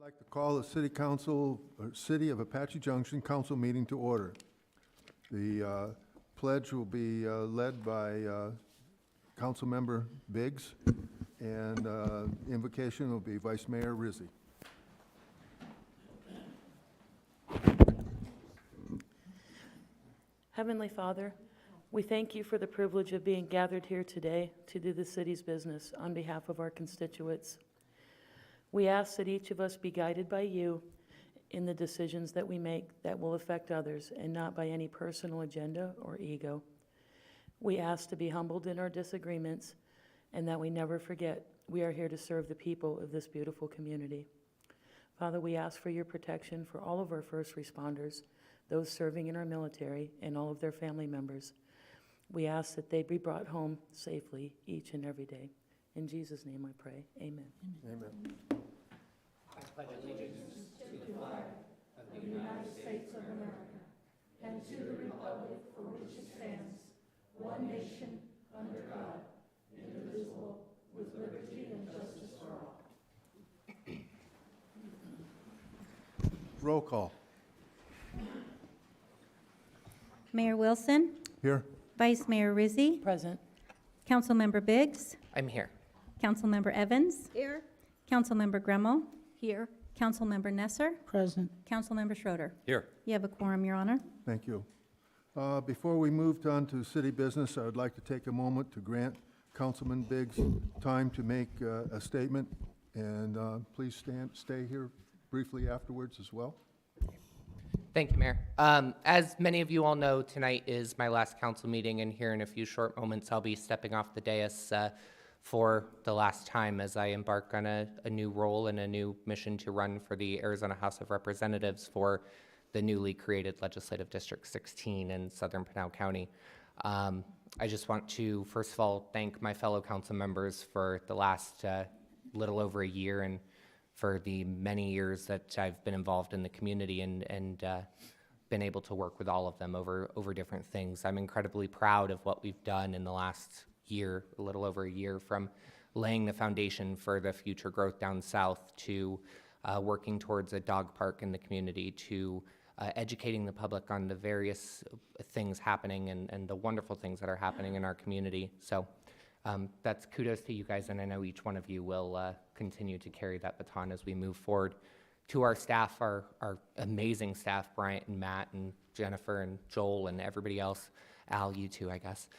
like to call the City Council, or City of Apache Junction Council meeting to order. The pledge will be led by Councilmember Biggs, and invocation will be Vice Mayor Rizzi. Heavenly Father, we thank you for the privilege of being gathered here today to do the city's business on behalf of our constituents. We ask that each of us be guided by you in the decisions that we make that will affect others and not by any personal agenda or ego. We ask to be humbled in our disagreements and that we never forget we are here to serve the people of this beautiful community. Father, we ask for your protection for all of our first responders, those serving in our military, and all of their family members. We ask that they be brought home safely each and every day. In Jesus' name I pray, amen. Amen. I pledge allegiance to the flag of the United States of America and to the republic for which it stands, one nation, under God, indivisible, with liberty and justice for all. Roll call. Mayor Wilson, Here. Vice Mayor Rizzi, Present. Councilmember Biggs, I'm here. Councilmember Evans, Here. Councilmember Gremmel, Here. Councilmember Nesser, Present. Councilmember Schroeder. Here. You have a quorum, Your Honor. Thank you. Before we move on to city business, I would like to take a moment to grant Councilman Biggs time to make a statement, and please stay here briefly afterwards as well. Thank you, Mayor. As many of you all know, tonight is my last council meeting, and here in a few short moments, I'll be stepping off the dais for the last time as I embark on a new role and a new mission to run for the Arizona House of Representatives for the newly created Legislative District 16 in Southern Pinal County. I just want to, first of all, thank my fellow council members for the last little over a year and for the many years that I've been involved in the community and been able to work with all of them over different things. I'm incredibly proud of what we've done in the last year, a little over a year, from laying the foundation for the future growth down south to working towards a dog park in the community to educating the public on the various things happening and the wonderful things that are happening in our community. So that's kudos to you guys, and I know each one of you will continue to carry that baton as we move forward. To our staff, our amazing staff, Bryant and Matt and Jennifer and Joel and everybody else, Al, you too, I guess.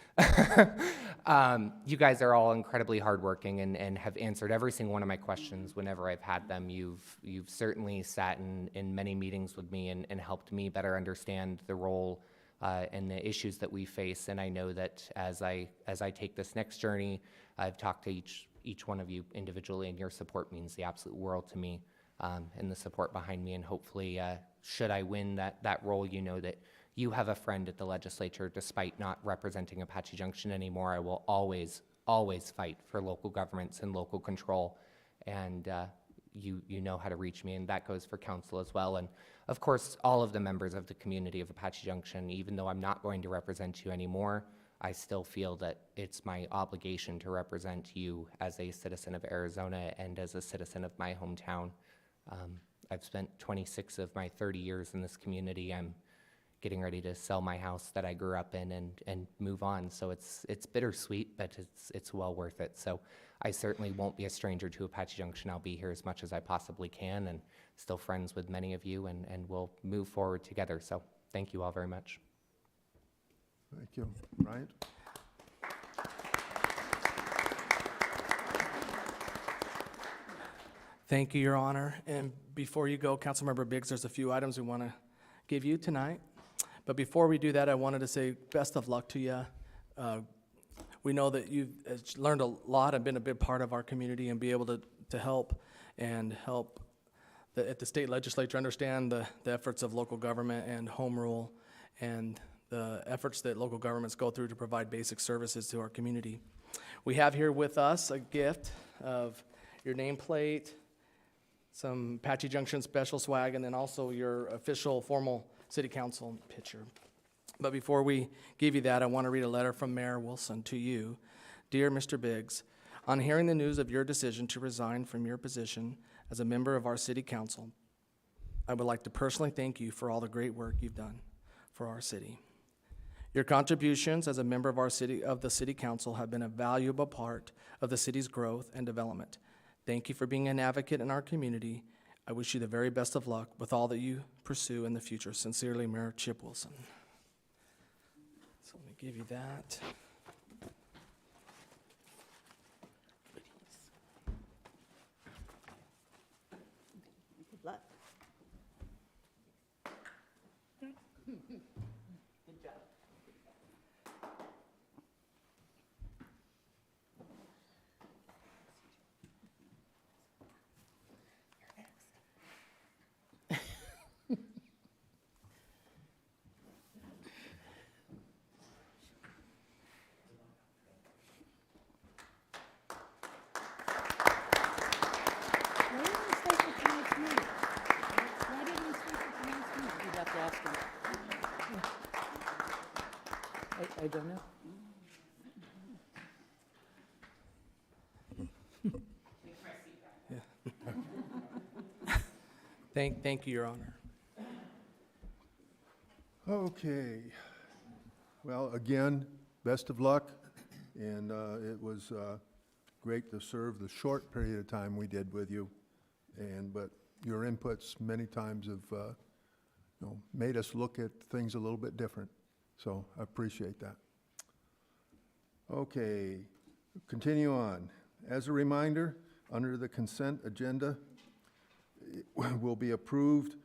You guys are all incredibly hardworking and have answered every single one of my questions whenever I've had them. You've certainly sat in many meetings with me and helped me better understand the role and the issues that we face. And I know that as I take this next journey, I've talked to each one of you individually, and your support means the absolute world to me, and the support behind me. And hopefully, should I win that role, you know that you have a friend at the legislature. Despite not representing Apache Junction anymore, I will always fight for local governments and local control. And you know how to reach me, and that goes for council as well. And of course, all of the members of the community of Apache Junction. Even though I'm not going to represent you anymore, I still feel that it's my obligation to represent you as a citizen of Arizona and as a citizen of my hometown. I've spent 26 of my 30 years in this community. I'm getting ready to sell my house that I grew up in and move on. So it's bittersweet, but it's well worth it. So I certainly won't be a stranger to Apache Junction. I'll be here as much as I possibly can, and still friends with many of you, and we'll move forward together. So thank you all very much. Thank you. Bryant? Thank you, Your Honor. And before you go, Councilmember Biggs, there's a few items we want to give you tonight. But before we do that, I wanted to say best of luck to you. We know that you've learned a lot and been a big part of our community and be able to help at the state legislature understand the efforts of local government and home rule and the efforts that local governments go through to provide basic services to our community. We have here with us a gift of your nameplate, some Apache Junction special swag, and then also your official formal city council picture. But before we give you that, I want to read a letter from Mayor Wilson to you. Dear Mr. Biggs, on hearing the news of your decision to resign from your position as a member of our city council, I would like to personally thank you for all the great work you've done for our city. Your contributions as a member of the city council have been a valuable part of the city's growth and development. Thank you for being an advocate in our community. I wish you the very best of luck with all that you pursue in the future. Sincerely, Mayor Chip Wilson. So let me give you that. Good luck. Why didn't we stay for tonight's meeting? Why didn't we stay for tonight's meeting? You'd have to ask him. I don't know. Thank you, Your Honor. Okay. Well, again, best of luck, and it was great to serve the short period of time we did with you, but your inputs many times have made us look at things a little bit different, so I appreciate that. Okay, continue on. As a reminder, under the consent agenda, it will be approved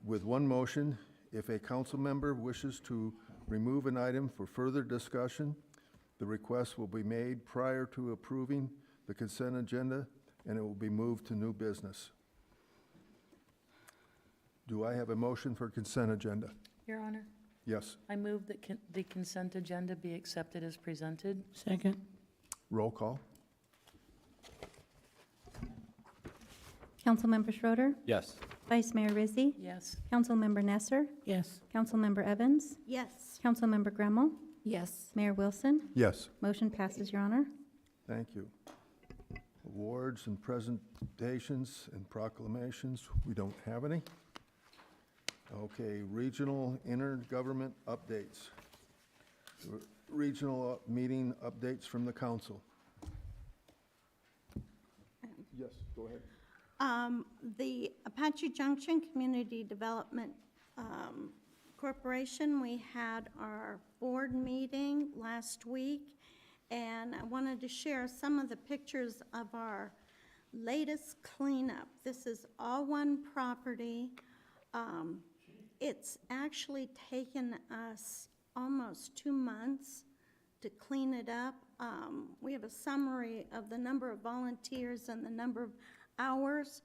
with one motion. If a council member wishes to remove an item for further discussion, the request will be made prior to approving the consent agenda, and it will be moved to new business. Do I have a motion for consent agenda? Your Honor, Yes. I move that the consent agenda be accepted as presented. Second. Roll call? Councilmember Schroeder, Yes. Vice Mayor Rizzi, Yes. Councilmember Nesser, Yes. Councilmember Evans, Yes. Councilmember Gremmel, Yes. Mayor Wilson. Yes. Motion passes, Your Honor. Thank you. Awards and presentations and proclamations, we don't have any. Okay, regional intergovernment updates. Regional meeting updates from the council. Yes, go ahead. The Apache Junction Community Development Corporation, we had our board meeting last week, and I wanted to share some of the pictures of our latest cleanup. This is all one property. It's actually taken us almost 2 months to clean it up. We have a summary of the number of volunteers and the number of hours.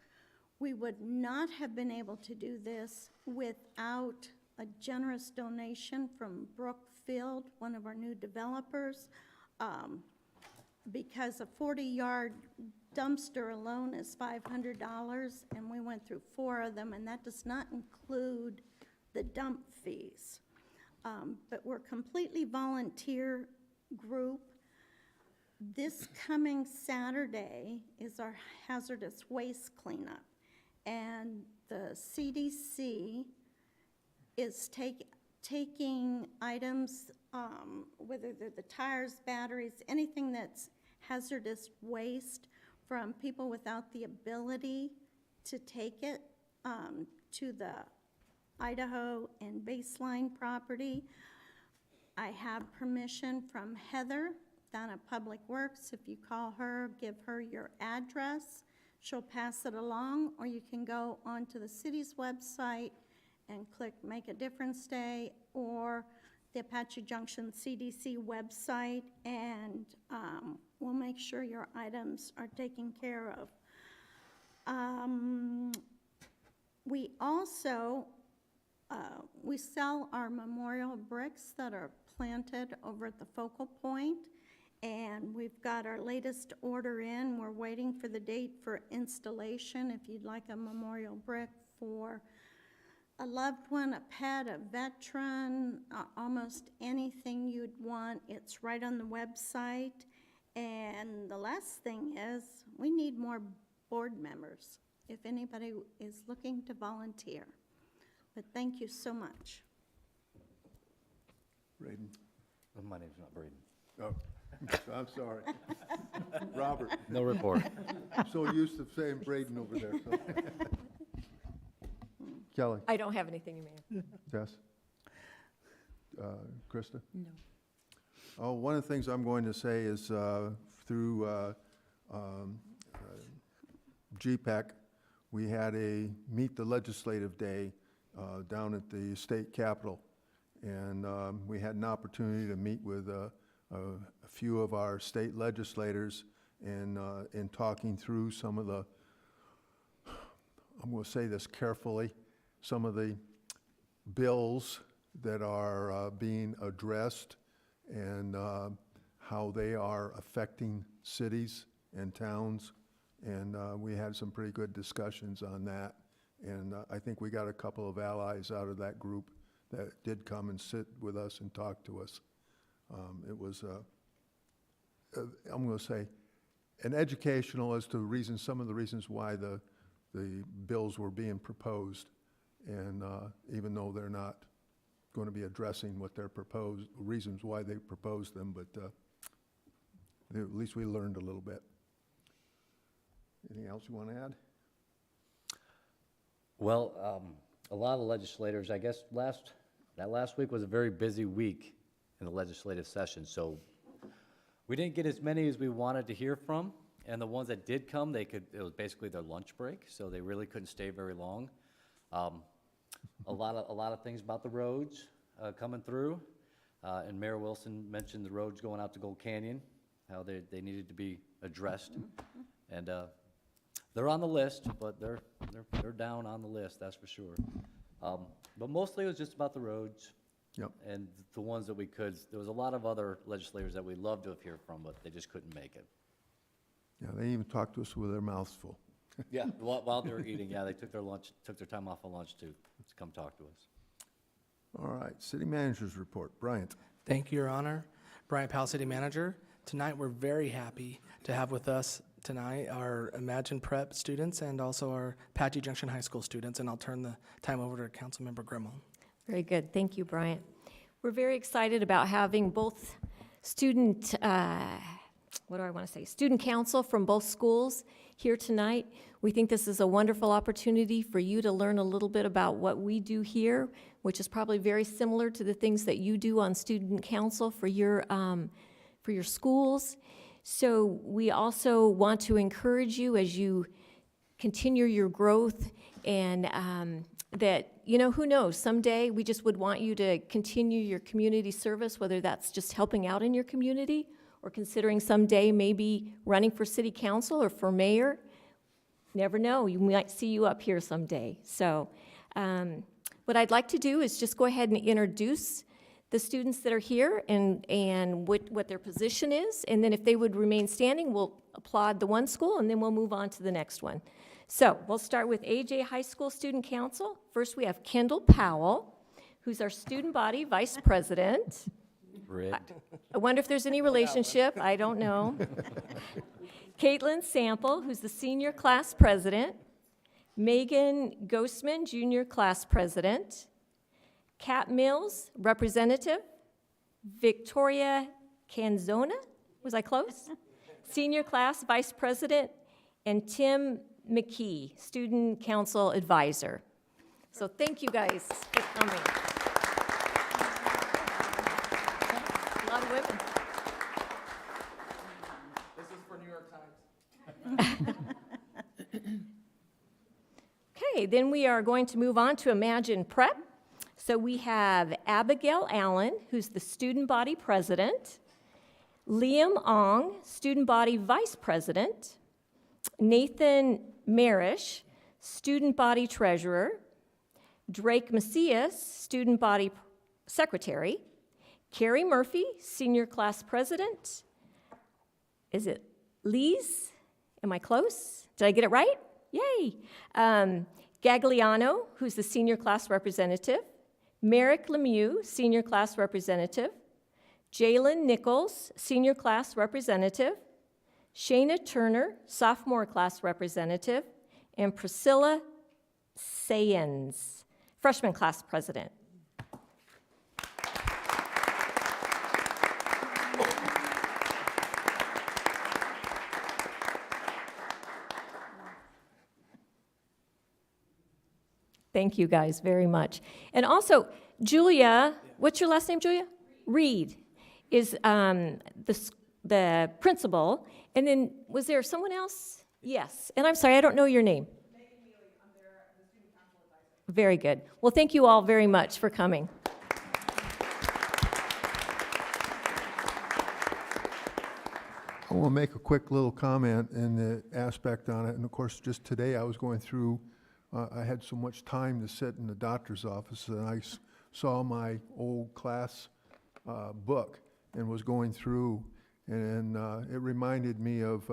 We would not have been able to do this without a generous donation from Brookfield, one of our new developers, because a 40-yard dumpster alone is $500, and we went through 4 of them, and that does not include the dump fees. But we're completely volunteer group. This coming Saturday is our hazardous waste cleanup, and the CDC is taking items, whether they're the tires, batteries, anything that's hazardous waste from people without the ability to take it to the Idaho and Baseline property. I have permission from Heather down at Public Works. If you call her, give her your address, she'll pass it along, or you can go onto the city's website and click Make a Difference Day, or the Apache Junction CDC website, and we'll make sure your items are taken care of. We also we sell our memorial bricks that are planted over at the focal point, and we've got our latest order in. We're waiting for the date for installation. If you'd like a memorial brick for a loved one, a pet, a veteran, almost anything you'd want, it's right on the website. And the last thing is, we need more board members. if anybody is looking to volunteer. But thank you so much. Braden? My name's not Braden. Oh, I'm sorry. Robert, No report. I'm so used to saying Braden over there, so. Kelly? I don't have anything, Mayor. Jess? Krista? No. Oh, one of the things I'm going to say is through GPEC, we had a Meet the Legislative Day down at the state capitol. And we had an opportunity to meet with a few of our state legislators and in talking through some of the, I'm going to say this carefully, some of the bills that are being addressed and how they are affecting cities and towns. And we had some pretty good discussions on that. And I think we got a couple of allies out of that group that did come and sit with us and talk to us. It was, I'm going to say, an educational as to reasons, some of the reasons why the bills were being proposed. And even though they're not going to be addressing what they're proposed, reasons why they proposed them, but at least we learned a little bit. Anything else you want to add? Well, a lot of legislators, I guess that last week was a very busy week in the legislative session, so we didn't get as many as we wanted to hear from, and the ones that did come, it was basically their lunch break, so they really couldn't stay very long. A lot of things about the roads coming through, and Mayor Wilson mentioned the roads going out to Gold Canyon, how they needed to be addressed, and they're on the list, but they're down on the list, that's for sure. But mostly it was just about the roads. Yep. And the ones that we could. There was a lot of other legislators that we'd love to have heard from, but they just couldn't make it. Yeah, they even talked to us with their mouths full. Yeah, while they were eating, yeah, they took their time off of lunch to come talk to us. All right, city manager's report. Bryant? Thank you, Your Honor. Brian Powell, City Manager. Tonight, we're very happy to have with us tonight our Imagine Prep students and also our Apache Junction High School students, and I'll turn the time over to Councilmember Grimmel. Very good. Thank you, Bryant. We're very excited about having both student, student council from both schools here tonight. We think this is a wonderful opportunity for you to learn a little bit about what we do here, which is probably very similar to the things that you do on student council for your schools. So we also want to encourage you as you continue your growth and that, who knows, someday we just would want you to continue your community service, whether that's just helping out in your community or considering someday maybe running for city council or for mayor. Never know, we might see you up here someday. So what I'd like to do is just go ahead and introduce the students that are here and what their position is, and then if they would remain standing, we'll applaud the one school, and then we'll move on to the next one. So we'll start with AJ High School Student Council. First, we have Kendall Powell, who's our student body vice president. Rigged. I wonder if there's any relationship. I don't know. Caitlin Sample, who's the senior class president. Megan Ghostman, junior class president. Kat Mills, representative. Victoria Canzona, was I close? Senior class vice president. And Tim McKee, student council advisor. So thank you guys for coming. A lot of women. This is for New York Times. Okay, then we are going to move on to Imagine Prep. So we have Abigail Allen, who's the student body president, Liam Ong, student body vice president, Nathan Marish, student body treasurer, Drake Macias, student body secretary, Carrie Murphy, senior class president. Is it Lise? Am I close? Did I get it right? Yay. Gagliano, who's the senior class representative, Merrick Lemieux, senior class representative, Jalen Nichols, senior class representative, Shayna Turner, sophomore class representative, and Priscilla Sayens, freshman class president. Thank you guys very much. And also, Julia, what's your last name, Julia? Reed is the principal. And then, was there someone else? Yes. And I'm sorry, I don't know your name. Very good. Well, thank you all very much for coming. I want to make a quick little comment in the aspect on it. And of course, just today I was going through, I had so much time to sit in the doctor's office, and I saw my old class book and was going through, and it reminded me of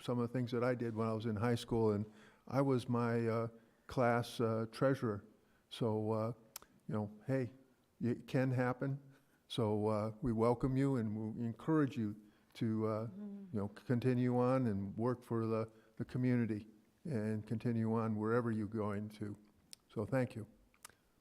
some of the things that I did when I was in high school, and I was my class treasurer. So, you know, hey, it can happen. So we welcome you and we encourage you to, you know, continue on and work for the community and continue on wherever you're going to. So thank you.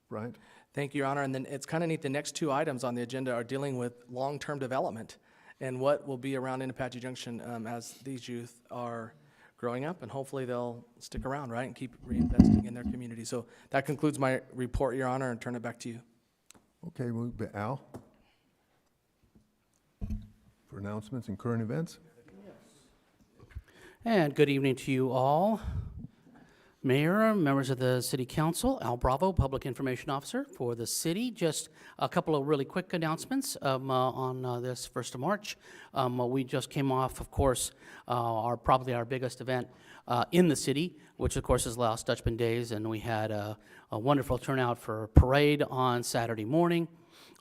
Bryant? Thank you, Your Honor. And then it's kind of neat, the next two items on the agenda are dealing with long-term development and what will be around in Apache Junction as these youth are growing up, and hopefully they'll stick around, right, and keep reinvesting in their community. So that concludes my report, Your Honor, and turn it back to you. Okay, Al? For announcements and current events? And good evening to you all. Mayor, members of the City Council, Al Bravo, Public Information Officer for the city. Just a couple of really quick announcements on this 1st of March. We just came off, of course, probably our biggest event in the city, which of course is Last Dutchman Days, and we had a wonderful turnout for a parade on Saturday morning.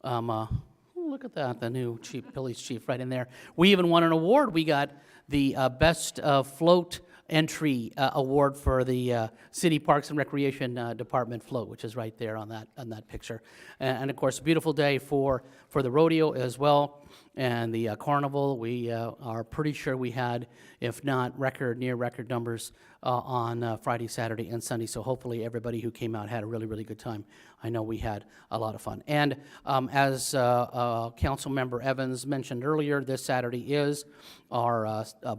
Look at that, the new police chief right in there. We even won an award. We got the best float entry award for the City Parks and Recreation Department float, which is right there on that picture. And of course, a beautiful day for the rodeo as well, and the carnival. We are pretty sure we had, if not near record numbers on Friday, Saturday, and Sunday. So hopefully everybody who came out had a really, really good time. I know we had a lot of fun. And as Council Member Evans mentioned earlier, this Saturday is our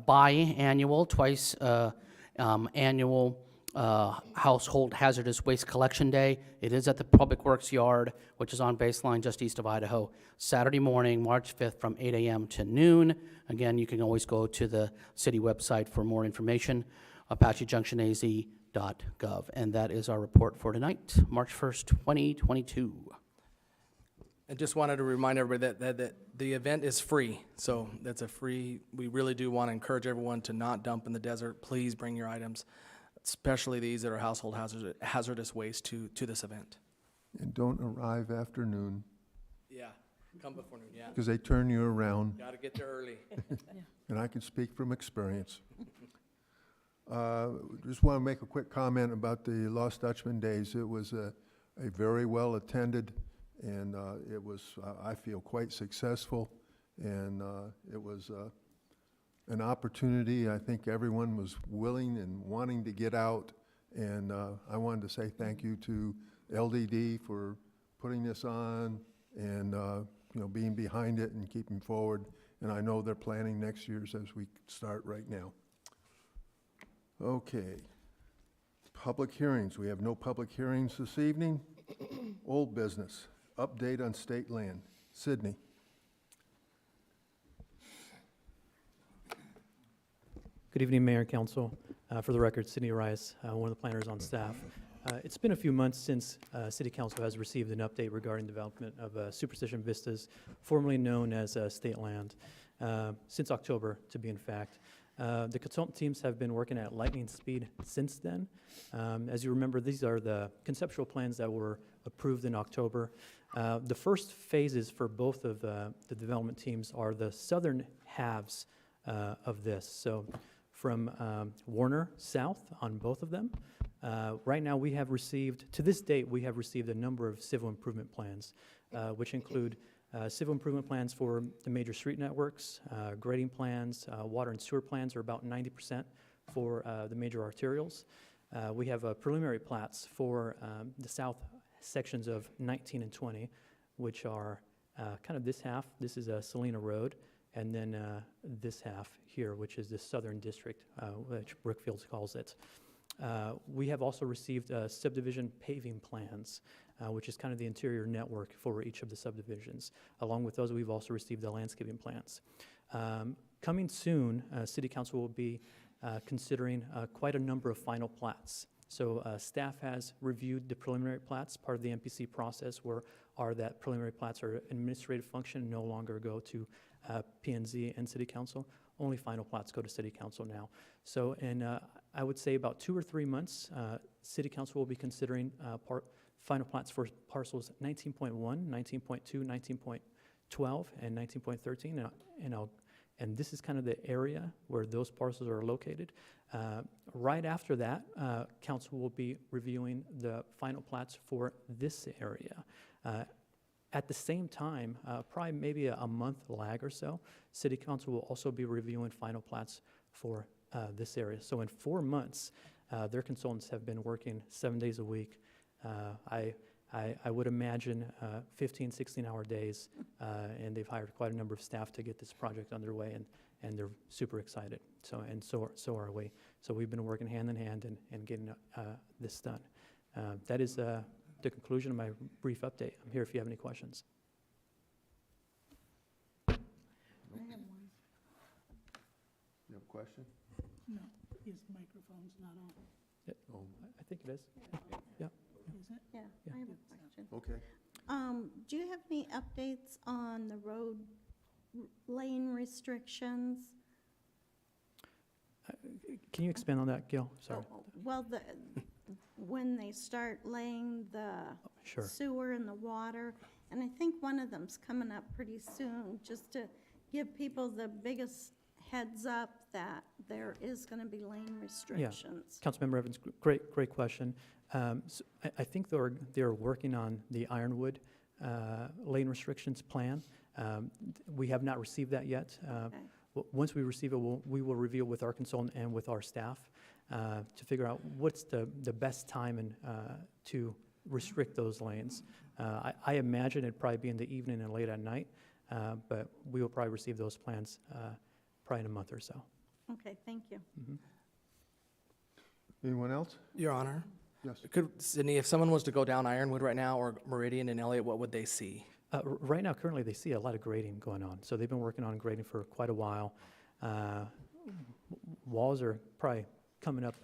biannual, twice annual Household Hazardous Waste Collection Day. It is at the Public Works Yard, which is on Baseline just east of Idaho, Saturday morning, March 5th from 8 a.m. to noon. Again, you can always go to the city website for more information, ApacheJunctionAZ.gov. And that is our report for tonight, March 1st, 2022. I just wanted to remind everybody that the event is free. So that's a free, we really do want to encourage everyone to not dump in the desert. Please bring your items, especially these that are household hazardous waste to this event. And don't arrive after noon, Yeah, come before noon, yeah. because they turn you around, Got to get there early. and I can speak from experience. Just want to make a quick comment about the Lost Dutchman Days. It was a very well attended, and it was, I feel, quite successful, and it was an opportunity. I think everyone was willing and wanting to get out, and I wanted to say thank you to LDD for putting this on and you know, being behind it and keeping forward. And I know they're planning next year's as we start right now. Okay. Public hearings. We have no public hearings this evening. Old business. Update on state land. Sydney. Good evening, Mayor and Council. For the record, Sidney Rice, one of the planners on staff. It's been a few months since City Council has received an update regarding development of Superstition Vistas, formerly known as state land, since October, to be in fact. The consultant teams have been working at lightning speed since then. As you remember, these are the conceptual plans that were approved in October. The first phases for both of the development teams are the southern halves of this. So from Warner south on both of them. Right now we have received, to this date, we have received a number of civil improvement plans, which include civil improvement plans for the major street networks, grading plans, water and sewer plans are about 90% for the major arterials. We have preliminary plats for the south sections of 19 and 20, which are kind of this half. This is Salina Road, and then this half here, which is the southern district, which Brookfield calls it. We have also received subdivision paving plans, which is kind of the interior network for each of the subdivisions. Along with those, we've also received the landscaping plans. Coming soon, City Council will be considering quite a number of final plats. So staff has reviewed the preliminary plats, part of the MPC process, where that preliminary plats are administrative function and no longer go to P&Z and City Council. Only final plats go to City Council now. So I would say about 2 or 3 months, City Council will be considering final plats for parcels 19.1, 19.2, 19.12, and 19.13, and this is kind of the area where those parcels are located. Right after that, Council will be reviewing the final plats for this area. At the same time, probably maybe a month lag or so, City Council will also be reviewing final plats for this area. So in 4 months, their consultants have been working 7 days a week. I would imagine 15, 16-hour days, and they've hired quite a number of staff to get this project underway, and they're super excited. So are we. So we've been working hand in hand and getting this done. That is the conclusion of my brief update. I'm here if you have any questions. I have one. You have a question? No, his microphone's not on. Oh, I think it is. Yeah. Is it? Yeah, I have a question. okay. Do you have any updates on the road lane restrictions? Can you expand on that, Gil? Sorry. Well, when they start laying the Sure. sewer and the water, and I think one of them's coming up pretty soon, just to give people the biggest heads up that there is going to be lane restrictions. Councilmember Evans, great question. So I think they're working on the Ironwood lane restrictions plan. We have not received that yet. Okay. Once we receive it, we will review it with our consultant and with our staff to figure out what's the best time and to restrict those lanes. I imagine it'd probably be in the evening and late at night, but we will probably receive those plans probably in a month or so. Okay, thank you. Anyone else? Your Honor, Yes. Sydney, if someone was to go down Ironwood right now or Meridian and Elliott, what would they see? Right now, currently, they see a lot of grading going on. So they've been working on grading for quite a while. Walls are probably coming up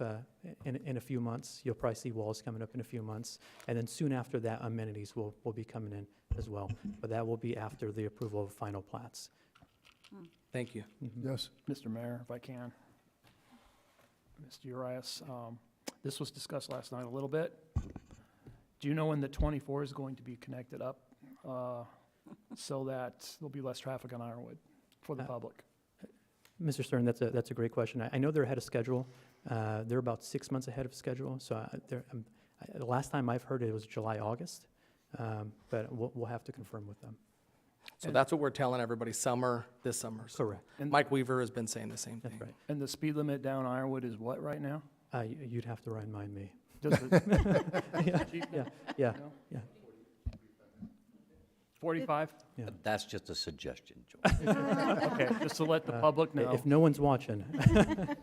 in a few months. You'll probably see walls coming up in a few months. And then soon after that, amenities will be coming in as well. But that will be after the approval of final plats. Thank you. Yes. Mr. Mayor, if I can. Mr. Urias, this was discussed last night a little bit. Do you know when the 24 is going to be connected up so that there'll be less traffic on Ironwood for the public? Mr. Stern, that's a great question. I know they're ahead of schedule. They're about 6 months ahead of schedule. So the last time I've heard it was July, August, but we'll have to confirm with them. So that's what we're telling everybody, this summer. So Correct. And Mike Weaver has been saying the same thing. That's right. And the speed limit down Ironwood is what right now? You'd have to remind me. Does it, Yeah. 45? Yeah. That's just a suggestion, Joe. Okay, just to let the public know, If no one's watching,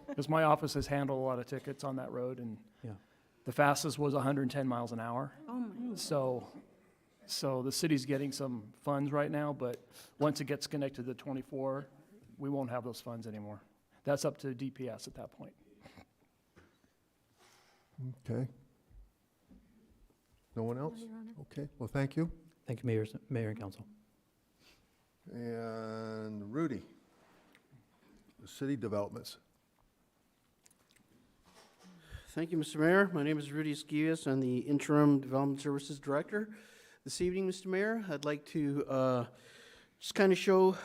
because my office has handled a lot of tickets on that road, and yeah. the fastest was 110 miles an hour. Oh, my. So the city's getting some funds right now, but once it gets connected to 24, we won't have those funds anymore. That's up to DPS at that point. Okay. No one else? Okay, well, thank you. Thank you, Mayor and Council. And Rudy, the city developments. Thank you, Mr. Mayor. My name is Rudy Esquives. I'm the Interim Development Services Director. This evening, Mr. Mayor, I'd like to just kind of show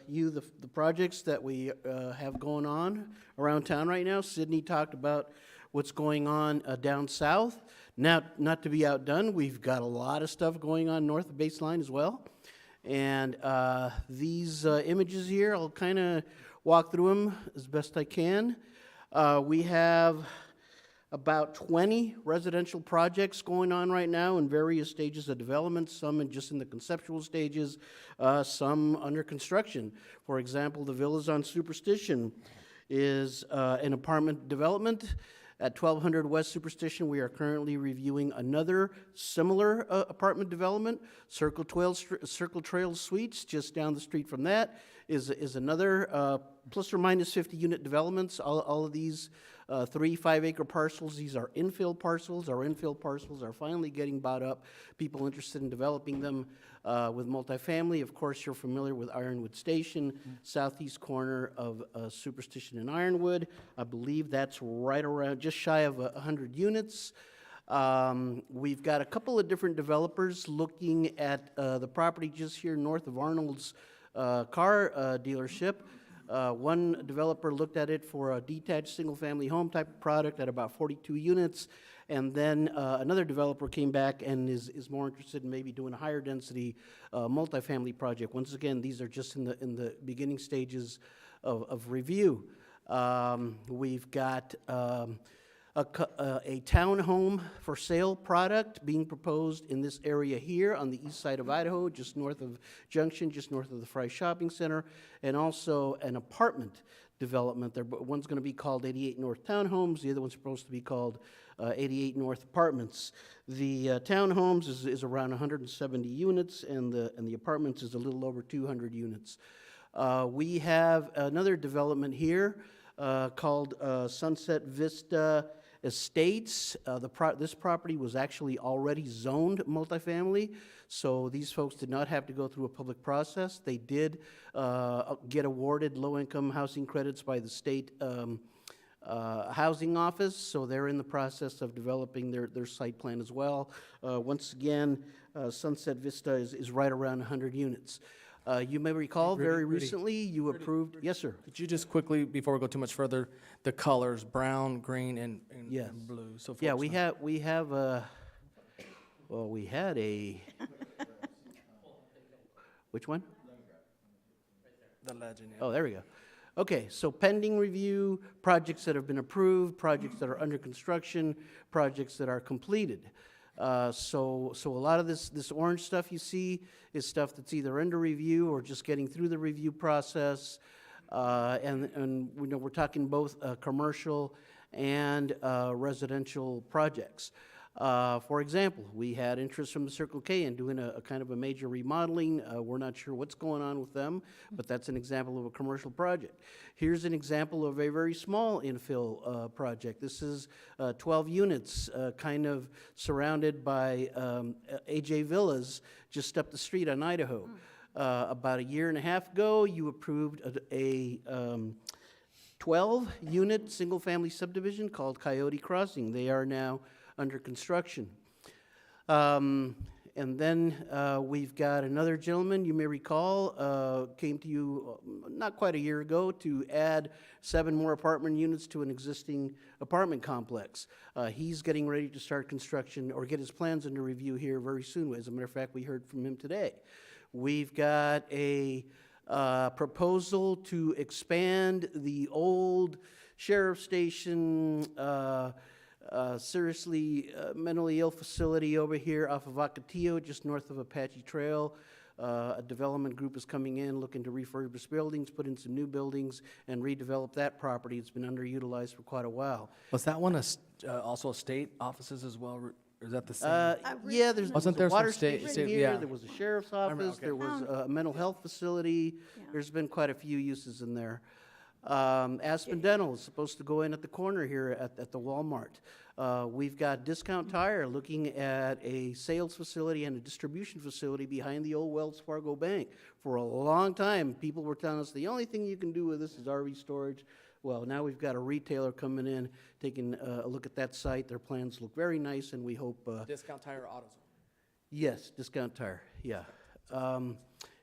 you the projects that we have going on around town right now. Sydney talked about what's going on down south. Now, not to be outdone, we've got a lot of stuff going on north of Baseline as well. And these images here, I'll kind of walk through them as best I can. We have about 20 residential projects going on right now in various stages of development, some just in the conceptual stages, some under construction. For example, the Villas on Superstition is an apartment development. At 1200 West Superstition, we are currently reviewing another similar apartment development. Circle Trail Suites, just down the street from that, is another plus or minus 50 unit developments. All of these 3 5-acre parcels, these are infill parcels. Our infill parcels are finally getting bought up. People interested in developing them with multifamily. Of course, you're familiar with Ironwood Station, southeast corner of Superstition and Ironwood. I believe that's right around, just shy of 100 units. We've got a couple of different developers looking at the property just here north of Arnold's car dealership. One developer looked at it for a detached single-family home type of product at about 42 units, and then another developer came back and is more interested in maybe doing a higher density multifamily project. Once again, these are just in the beginning stages of review. We've got a townhome for sale product being proposed in this area here on the east side of Idaho, just north of Junction, just north of the Fry Shopping Center, and also an apartment development. One's going to be called 88 North Townhomes. The other one's supposed to be called 88 North Apartments. The townhomes is around 170 units, and the apartments is a little over 200 units. We have another development here called Sunset Vista Estates. This property was actually already zoned multifamily, so these folks did not have to go through a public process. They did get awarded low-income housing credits by the state housing office, so they're in the process of developing their site plan as well. Once again, Sunset Vista is right around 100 units. You may recall very recently you approved, yes, sir. Could you just quickly, before we go too much further, the colors, brown, green, and Yes. and blue? So Yeah, folks we know. we had a, which one? The legend, yeah. Oh, there we go. Okay, so pending review, projects that have been approved, projects that are under construction, projects that are completed. So a lot of this orange stuff you see is stuff that's either under review or just getting through the review process. And we know we're talking both commercial and residential projects. For example, we had interest from the Circle K in doing a kind of a major remodeling. We're not sure what's going on with them, but that's an example of a commercial project. Here's an example of a very small infill project. This is 12 units, kind of surrounded by AJ Villas just up the street on Idaho. About a year and a half ago, you approved a 12-unit single-family subdivision called Coyote Crossing. They are now under construction. And then we've got another gentleman, you may recall, came to you not quite a year ago to add 7 more apartment units to an existing apartment complex. He's getting ready to start construction or get his plans under review here very soon. As a matter of fact, we heard from him today. We've got a proposal to expand the old sheriff station seriously mentally ill facility over here off of Ocotillo, just north of Apache Trail. A development group is coming in, looking to refurbish buildings, put in some new buildings, and redevelop that property. It's been underutilized for quite a while. Was that one also state offices as well? Or is that the same? Yeah, there's Wasn't a there some water state- station state- here, yeah. there was a sheriff's office, okay. there was a mental health facility. Yeah. There's been quite a few uses in there. Aspen Dental is supposed to go in at the corner here at the Walmart. We've got Discount Tire looking at a sales facility and a distribution facility behind the old Wells Fargo Bank. For a long time, people were telling us the only thing you can do with this is RV storage. Well, now we've got a retailer coming in, taking a look at that site. Their plans look very nice, and we hope Discount Tire AutoZone. yes, Discount Tire, yeah.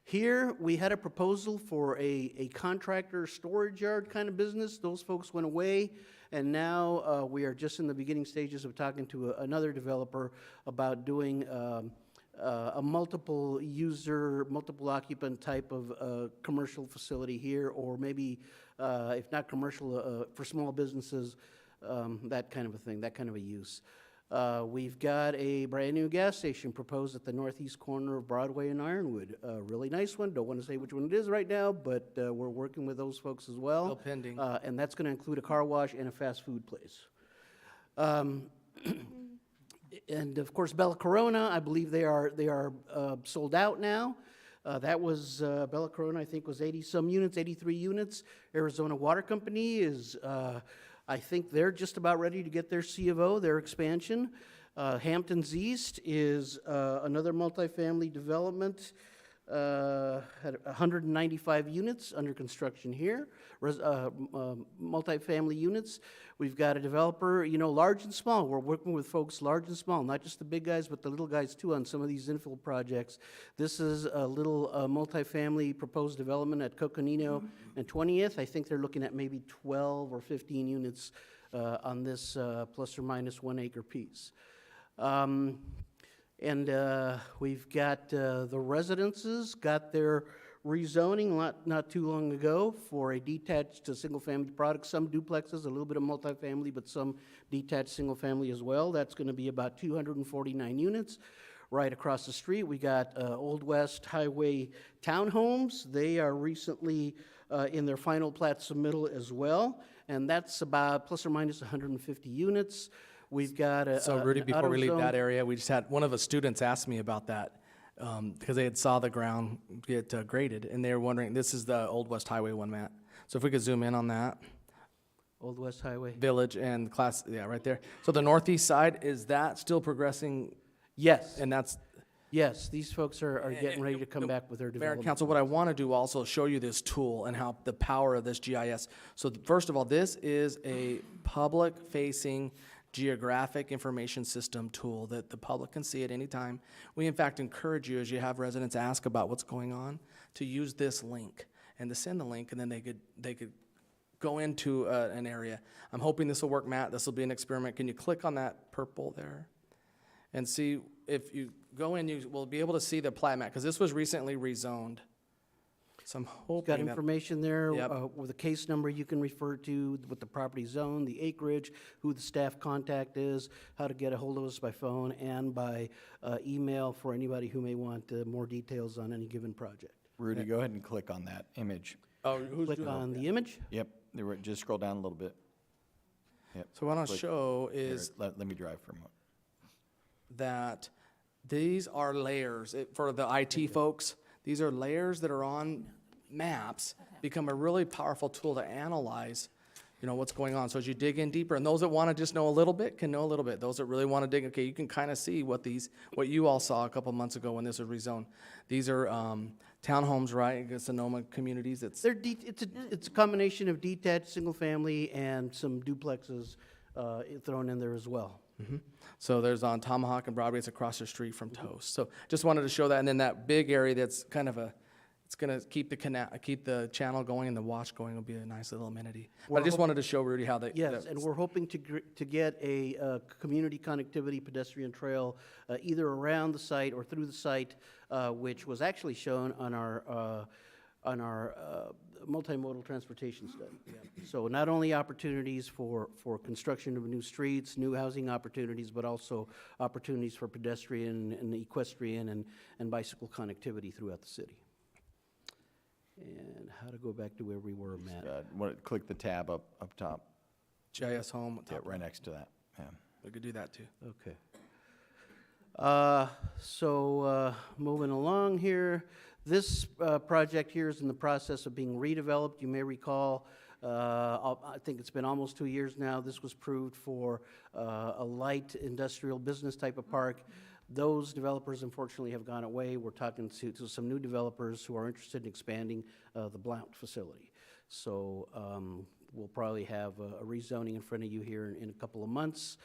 Here, we had a proposal for a contractor storage yard kind of business. Those folks went away, and now we are just in the beginning stages of talking to another developer about doing a multiple user, multiple occupant type of commercial facility here, or maybe, if not commercial, for small businesses, that kind of a thing, that kind of a use. We've got a brand-new gas station proposed at the northeast corner of Broadway and Ironwood. A really nice one, don't want to say which one it is right now, but we're working with those folks as well. Still pending. And that's going to include a car wash and a fast food place. And of course, Bella Corona, I believe they are sold out now. That was, Bella Corona, I think, was 80-some units, 83 units. Arizona Water Company is, I think they're just about ready to get their C of O, their expansion. Hamptons East is another multifamily development, had 195 units under construction here, multifamily units. We've got a developer, you know, large and small. We're working with folks large and small, not just the big guys, but the little guys too on some of these infill projects. This is a little multifamily proposed development at Coconino and 20th. I think they're looking at maybe 12 or 15 units on this plus or minus 1 acre piece. And we've got the residences, got their rezoning not too long ago for a detached to single-family product, some duplexes, a little bit of multifamily, but some detached single-family as well. That's going to be about 249 units. Right across the street, we got Old West Highway townhomes. They are recently in their final plat submittal as well, and that's about plus or minus 150 units. We've got a So Rudy, an before we leave AutoZone. that area, we just had, one of the students asked me about that, because they had saw the ground get graded, and they were wondering, this is the Old West Highway one, Matt. So if we could zoom in on that, Old West Highway. Village and class, yeah, right there. So the northeast side, is that still progressing? Yes, And that's, yes, these folks are getting ready to come back with their Mayor and development. Council, what I want to do also show you this tool and how the power of this GIS. So first of all, this is a public-facing geographic information system tool that the public can see at any time. We in fact encourage you, as you have residents ask about what's going on, to use this link and to send the link, and then they could go into an area. I'm hoping this will work, Matt. This will be an experiment. Can you click on that purple there and see if you go in, you will be able to see the plat map, because this was recently rezoned. So I'm Got hoping that, information there Yep. with a case number you can refer to, with the property zone, the acreage, who the staff contact is, how to get a hold of us by phone and by email for anybody who may want more details on any given project. Rudy, go ahead and click on that image. oh, who's Click doing on the image. Yep, just scroll down a little bit. Yep. So what I'll Click. show Here, is let me drive for a moment. that these are layers. For the IT folks, these are layers that are on maps, become a really powerful tool to analyze, you know, what's going on. So as you dig in deeper, and those that want to just know a little bit can know a little bit. Those that really want to dig, okay, you can kind of see what you all saw a couple months ago when this was rezoned. These are townhomes, right? It's Sonoma communities. It's It's a combination of detached, single-family, and some duplexes thrown in there as well. So there's on Tomahawk and Broadway, it's across the street from Toast. So just wanted to show that, and then that big area that's kind of it's gonna keep the channel going and the watch going will be a nice little amenity. But I just wanted to show Rudy how they. Yes, and we're hoping to get a community connectivity pedestrian trail either around the site or through the site, which was actually shown on our multimodal transportation study. So not only opportunities for construction of new streets, new housing opportunities, but also opportunities for pedestrian and equestrian and bicycle connectivity throughout the city. And how to go back to where we were, Matt? Click the tab up top. GIS home. Yeah, right next to that. Yeah. We could do that too. Okay. So moving along here, this project here is in the process of being redeveloped. You may recall, I think it's been almost 2 years now, this was approved for a light industrial business type of park. Those developers unfortunately have gone away. We're talking to some new developers who are interested in expanding the Blount facility. So we'll probably have a rezoning in front of you here in a couple of months.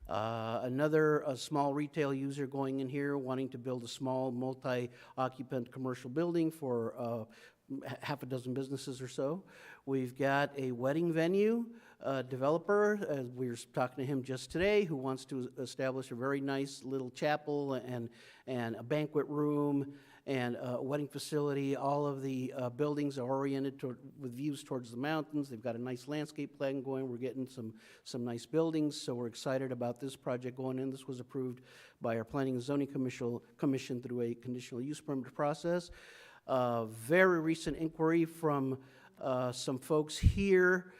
Another small retail user going in here wanting to build a small multi-occupant commercial building for half a dozen businesses or so. We've got a wedding venue developer. We were talking to him just today, who wants to establish a very nice little chapel and a banquet room and a wedding facility. All of the buildings are oriented with views towards the mountains. They've got a nice landscape plan going. We're getting some nice buildings, so we're excited about this project going in. This was approved by our Planning and Zoning Commission through a conditional use permit process. Very recent inquiry from some folks here,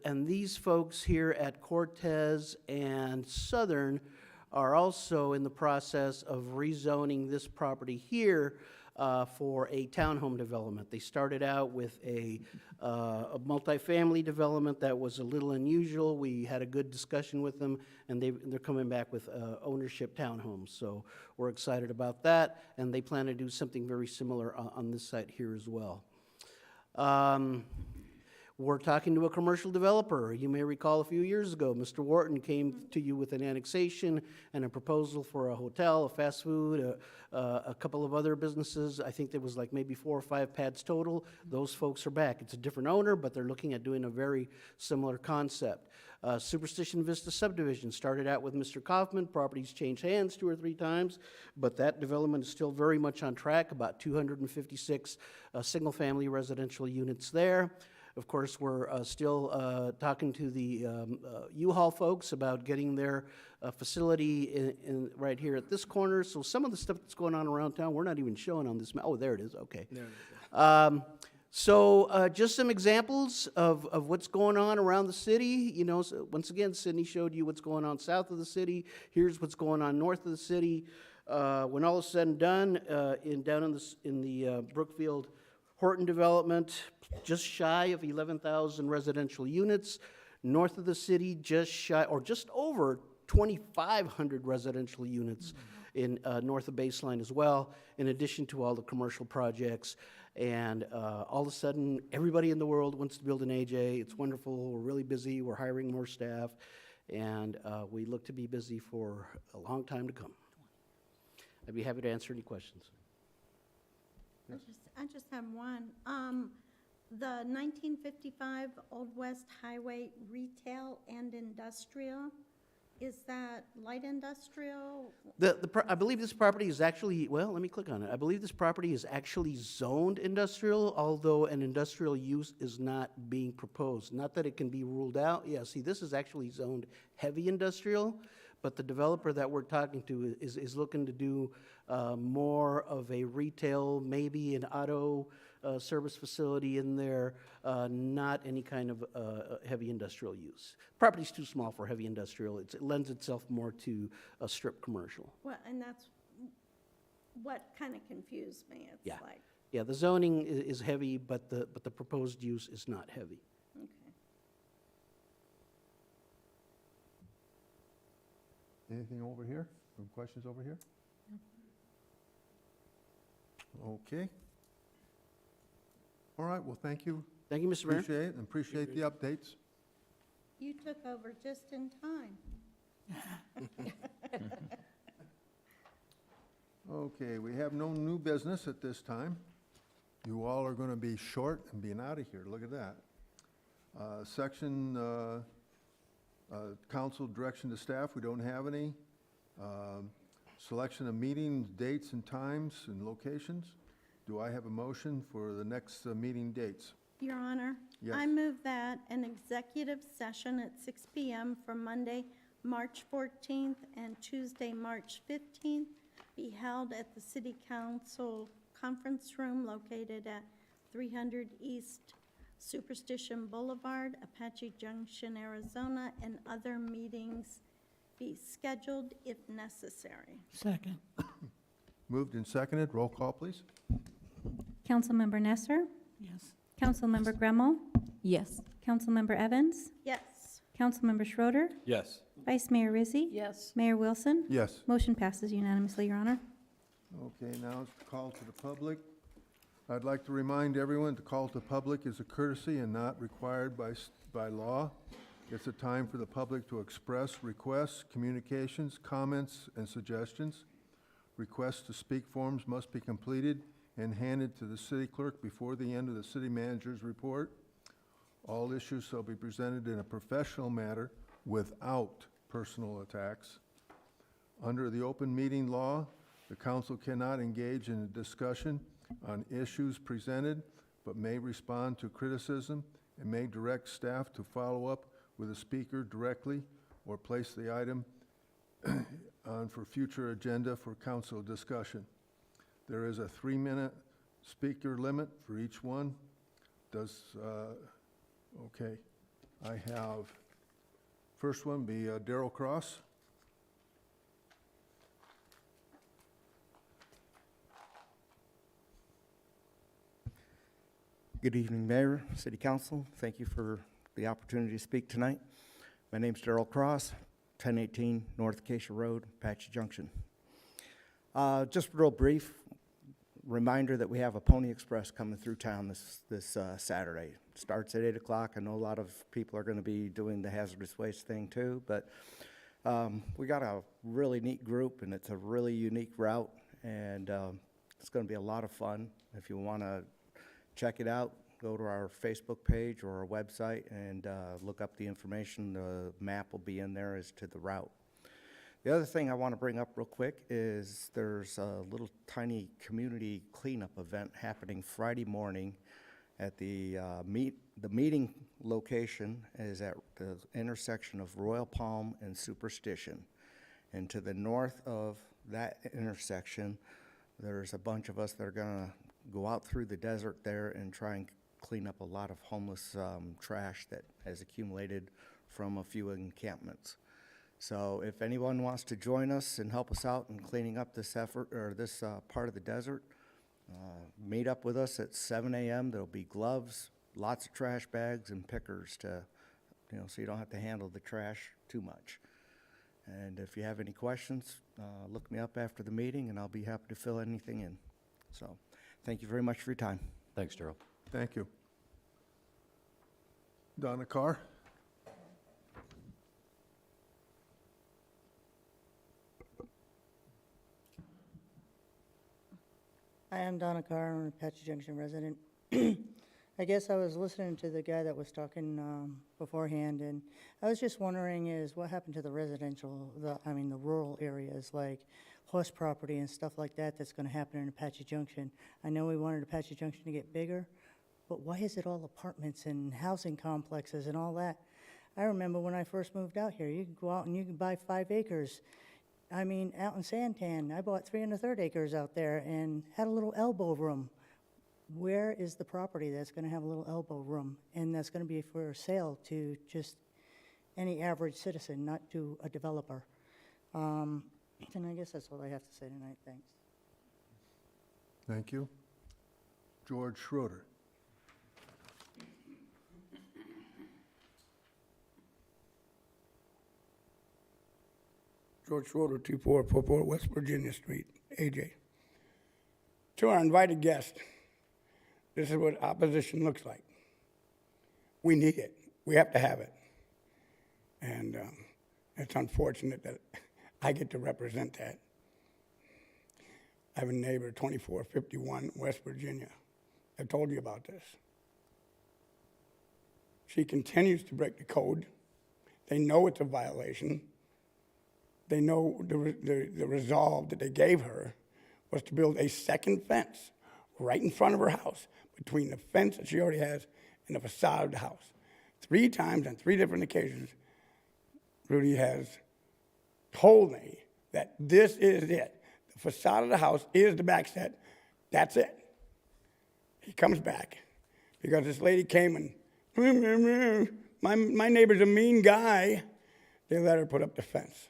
and these folks here at Cortez and Southern are also in the process of rezoning this property here for a townhome development. They started out with a multifamily development that was a little unusual. We had a good discussion with them, and they're coming back with ownership townhomes. So we're excited about that, and they plan to do something very similar on this site here as well. We're talking to a commercial developer. You may recall a few years ago, Mr. Wharton came to you with an annexation and a proposal for a hotel, a fast food, a couple of other businesses. I think there was like maybe 4 or 5 pads total. Those folks are back. It's a different owner, but they're looking at doing a very similar concept. Superstition Vista subdivision started out with Mr. Kaufman. Properties changed hands 2 or 3 times, but that development is still very much on track, about 256 single-family residential units there. Of course, we're still talking to the U-Haul folks about getting their facility right here at this corner. So some of the stuff that's going on around town, we're not even showing on this map. Oh, there it is. Okay. There it is. So just some examples of what's going on around the city. You know, so once again, Sydney showed you what's going on south of the city. Here's what's going on north of the city. When all is said and done, down in the Brookfield Horton development, just shy of 11,000 residential units. North of the city, just shy, or just over 2,500 residential units in north of Baseline as well, in addition to all the commercial projects. And all of a sudden, everybody in the world wants to build an AJ. It's wonderful. We're really busy. We're hiring more staff. And we look to be busy for a long time to come. I'd be happy to answer any questions. I just have one. The 1955 Old West Highway retail and industrial, is that light industrial? I believe this property is actually, well, let me click on it. I believe this property is actually zoned industrial, although an industrial use is not being proposed. Not that it can be ruled out. Yeah, see, this is actually zoned heavy industrial, but the developer that we're talking to is looking to do more of a retail, maybe an auto service facility in there, not any kind of heavy industrial use. Property's too small for heavy industrial. It lends itself more to a strip commercial. Well, and that's what kind of confused me. It's Yeah. like, Yeah, the zoning is heavy, but the proposed use is not heavy. okay. Anything over here? Some questions over here? Okay. All right, well, thank you. Thank you, Mr. Mayor. Appreciate it, and appreciate the updates. You took over just in time. Okay, we have no new business at this time. You all are going to be short and being out of here. Look at that. Council direction to staff, we don't have any. Selection of meetings, dates and times and locations. Do I have a motion for the next meeting dates? Your Honor, Yes. I move that an executive session at 6 p.m. for Monday, March 14th and Tuesday, March 15th be held at the City Council Conference Room located at 300 East Superstition Boulevard, Apache Junction, Arizona, and other meetings be scheduled if necessary. Second. Moved and seconded. Roll call, please. Councilmember Nesser, Yes. Councilmember Gremmel, Yes. Councilmember Evans, Yes. Councilmember Schroeder, Yes. Vice Mayor Rizzi, Yes. Mayor Wilson. Yes. Motion passes unanimously, Your Honor. Okay, now it's the call to the public. I'd like to remind everyone the call to public is a courtesy and not required by law. It's a time for the public to express requests, communications, comments, and suggestions. Requests to speak forms must be completed and handed to the city clerk before the end of the city manager's report. All issues shall be presented in a professional manner without personal attacks. Under the open meeting law, the council cannot engage in a discussion on issues presented, but may respond to criticism and may direct staff to follow up with the speaker directly or place the item on for future agenda for council discussion. There is a 3-minute speaker limit for each one. Okay, I have, first one be Darrell Cross. Good evening, Mayor, City Council. Thank you for the opportunity to speak tonight. My name's Darrell Cross, 1018 North Acacia Road, Apache Junction. Just real brief reminder that we have a Pony Express coming through town this Saturday. Starts at 8 o'clock. I know a lot of people are going to be doing the hazardous waste thing too, but we got a really neat group, and it's a really unique route, and it's going to be a lot of fun. If you want to check it out, go to our Facebook page or our website and look up the information. The map will be in there as to the route. The other thing I want to bring up real quick is there's a little tiny community cleanup event happening Friday morning at the meeting location is at the intersection of Royal Palm and Superstition. And to the north of that intersection, there's a bunch of us that are going to go out through the desert there and try and clean up a lot of homeless trash that has accumulated from a few encampments. So if anyone wants to join us and help us out in cleaning up this effort or this part of the desert, meet up with us at 7 a.m. There'll be gloves, lots of trash bags, and pickers to, so you don't have to handle the trash too much. And if you have any questions, look me up after the meeting, and I'll be happy to fill anything in. So thank you very much for your time. Thanks, Darrell. Thank you. Donna Carr? I am Donna Carr, I'm an Apache Junction resident. I guess I was listening to the guy that was talking beforehand, and I was just wondering is what happened to the residential, the rural areas, like horse property and stuff like that that's going to happen in Apache Junction. I know we wanted Apache Junction to get bigger, but why is it all apartments and housing complexes and all that? I remember when I first moved out here, you could go out and you could buy 5 acres. Out in Santan, I bought 3 1/3 acres out there and had a little elbow room. Where is the property that's going to have a little elbow room and that's going to be for sale to just any average citizen, not to a developer? And I guess that's all I have to say tonight. Thanks. Thank you. George Schroeder. George Schroeder, 2444 West Virginia Street, AJ. To our invited guests, this is what opposition looks like. We need it. We have to have it. And it's unfortunate that I get to represent that. I have a neighbor, 2451 West Virginia. I've told you about this. She continues to break the code. They know it's a violation. They know the resolve that they gave her was to build a second fence right in front of her house between the fence that she already has and the facade of the house. 3 times on 3 different occasions, Rudy has told me that this is it. The facade of the house is the back set. That's it. He comes back because this lady came and, my neighbor's a mean guy. They let her put up the fence.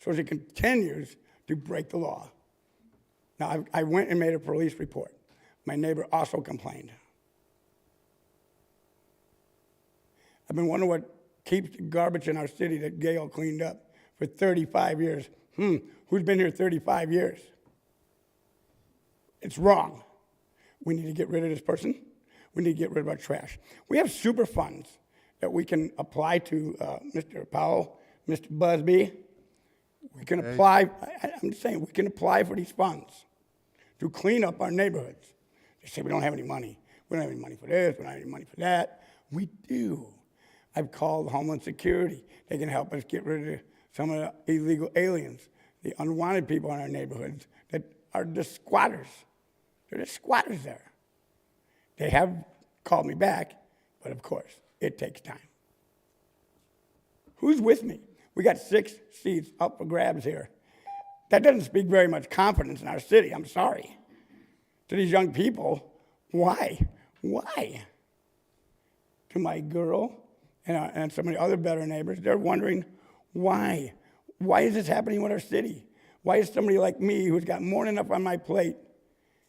So she continues to break the law. Now, I went and made a police report. My neighbor also complained. I've been wondering what keeps the garbage in our city that Gail cleaned up for 35 years. Who's been here 35 years? It's wrong. We need to get rid of this person. We need to get rid of our trash. We have super funds that we can apply to Mr. Powell, Mr. Busby. We can apply, I'm just saying, we can apply for these funds to clean up our neighborhoods. They say we don't have any money. We don't have any money for this, we don't have any money for that. We do. I've called Homeland Security. They can help us get rid of some of the illegal aliens, the unwanted people in our neighborhoods that are just squatters. They're just squatters there. They have called me back, but of course, it takes time. Who's with me? We got 6 seats up for grabs here. That doesn't speak very much confidence in our city, I'm sorry. To these young people, why? Why? To my girl and some of the other better neighbors, they're wondering why. Why is this happening with our city? Why is somebody like me who's got more than enough on my plate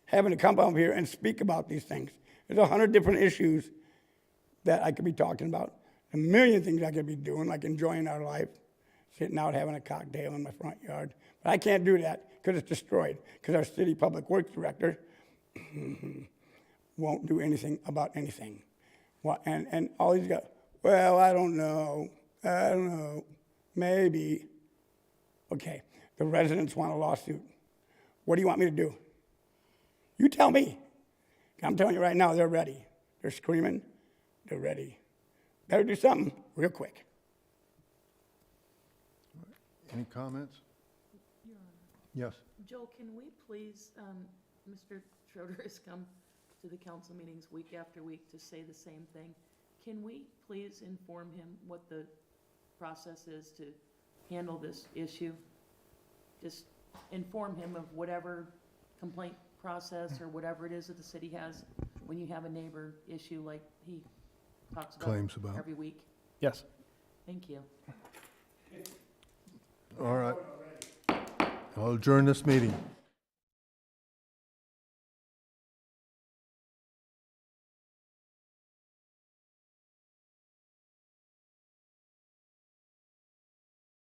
having to come up here and speak about these things? There's 100 different issues that I could be talking about, a million things I could be doing, like enjoying our life, sitting out having a cocktail in my front yard. But I can't do that because it's destroyed, because our city public works director won't do anything about anything. And all he's got, well, I don't know, maybe. Okay, the residents want a lawsuit. What do you want me to do? You tell me. I'm telling you right now, they're ready. They're screaming, they're ready. Better do something real quick. Any comments? Yes. Joe, can we please, Mr. Schroeder has come to the council meetings week after week to say the same thing. Can we please inform him what the process is to handle this issue? Just inform him of whatever complaint process or whatever it is that the city has when you have a neighbor issue like he talks about Claims about. every week. Yes. Thank you. All right. I'll adjourn this meeting.